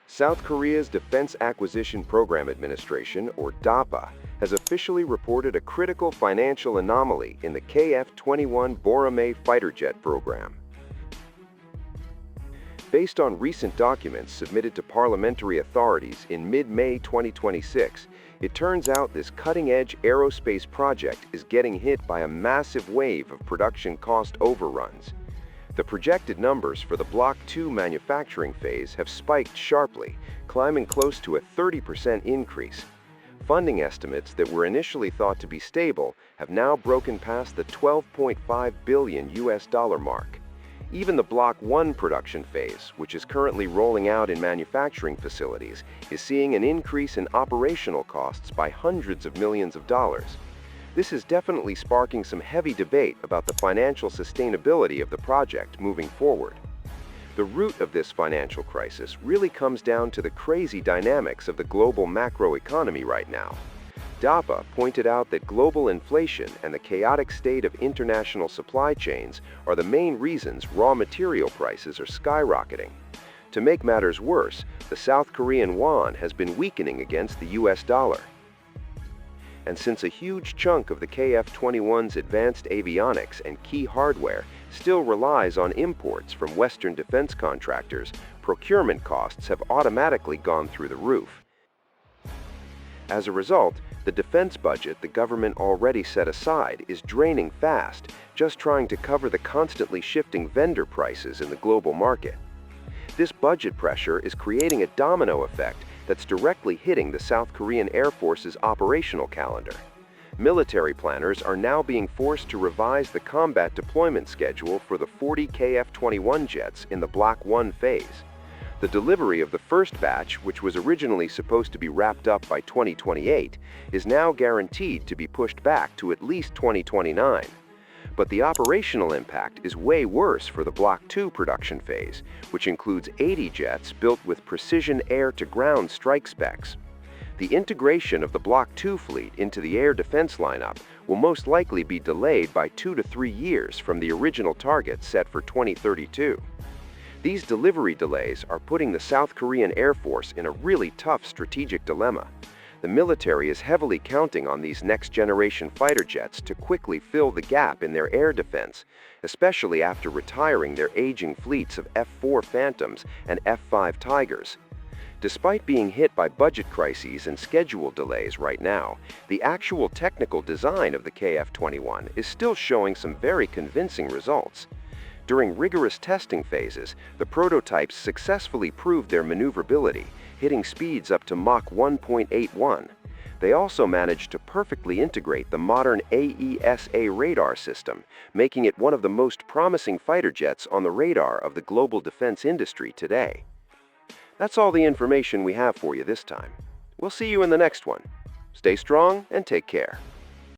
South Korea's Defense Acquisition Program Administration, or DAPA, has officially reported a critical financial anomaly in the KF-21 Boramae fighter jet program. Based on recent documents submitted to parliamentary authorities in mid-May 2026, it turns out this cutting-edge aerospace project is getting hit by a massive wave of production cost overruns. The projected numbers for the Block 2 manufacturing phase have spiked sharply, climbing close to a 30% increase. Funding estimates that were initially thought to be stable have now broken past the $12.5 billion mark. Even the Block 1 production phase, which is currently rolling out in manufacturing facilities, is seeing an increase in operational costs by hundreds of millions of dollars. This is definitely sparking some heavy debate about the financial sustainability of the project moving forward. The root of this financial crisis really comes down to the crazy dynamics of the global macroeconomy right now. DAPA pointed out that global inflation and the chaotic state of international supply chains are the main reasons raw material prices are skyrocketing. To make matters worse, the South Korean won has been weakening against the US dollar. And since a huge chunk of the KF-21's advanced avionics and key hardware still relies on imports from Western defense contractors, procurement costs have automatically gone through the roof. As a result, the defense budget the government already set aside is draining fast, just trying to cover the constantly shifting vendor prices in the global market. This budget pressure is creating a domino effect that's directly hitting the South Korean Air Force's operational calendar. Military planners are now being forced to revise the combat deployment schedule for the 40 KF-21 jets in the Block 1 phase. The delivery of the first batch, which was originally supposed to be wrapped up by 2028, is now guaranteed to be pushed back to at least 2029. But the operational impact is way worse for the Block 2 production phase, which includes 80 jets built with precision air-to-ground strike specs. The integration of the Block 2 fleet into the air defense lineup will most likely be delayed by 2 to 3 years from the original target set for 2032. These delivery delays are putting the South Korean Air Force in a really tough strategic dilemma. The military is heavily counting on these next-generation fighter jets to quickly fill the gap in their air defense, especially after retiring their aging fleets of F-4 Phantoms and F-5 Tigers. Despite being hit by budget crises and schedule delays right now, the actual technical design of the KF-21 is still showing some very convincing results. During rigorous testing phases, the prototypes successfully proved their maneuverability, hitting speeds up to Mach 1.81. They also managed to perfectly integrate the modern AESA radar system, making it one of the most promising fighter jets on the radar of the global defense industry today. That's all the information we have for you this time. We'll see you in the next one. Stay strong and take care.